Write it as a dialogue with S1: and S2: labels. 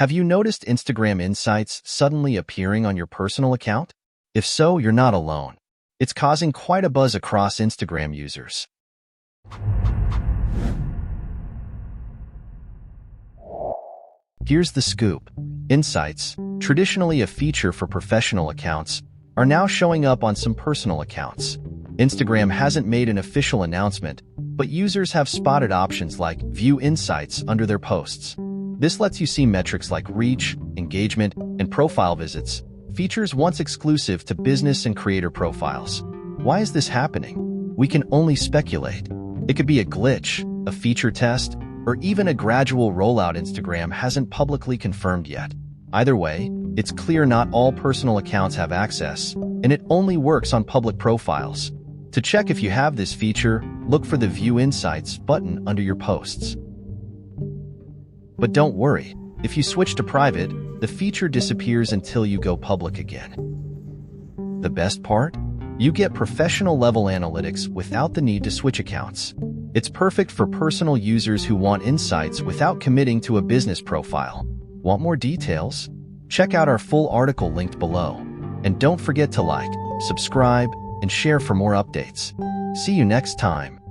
S1: Have you noticed Instagram Insights suddenly appearing on your personal account? If so, you're not alone. It's causing quite a buzz across Instagram users. Here's the scoop. Insights, traditionally a feature for professional accounts, are now showing up on some personal accounts. Instagram hasn't made an official announcement, but users have spotted options like View Insights under their posts. This lets you see metrics like reach, engagement, and profile visits, features once exclusive to business and creator profiles. Why is this happening? We can only speculate. It could be a glitch, a feature test, or even a gradual rollout Instagram hasn't publicly confirmed yet. Either way, it's clear not all personal accounts have access, and it only works on public profiles. To check if you have this feature, look for the View Insights button under your posts. But don't worry, if you switch to private, the feature disappears until you go public again. The best part? You get professional-level analytics without the need to switch accounts. It's perfect for personal users who want insights without committing to a business profile. Want more details? Check out our full article linked below. And don't forget to like, subscribe, and share for more updates. See you next time.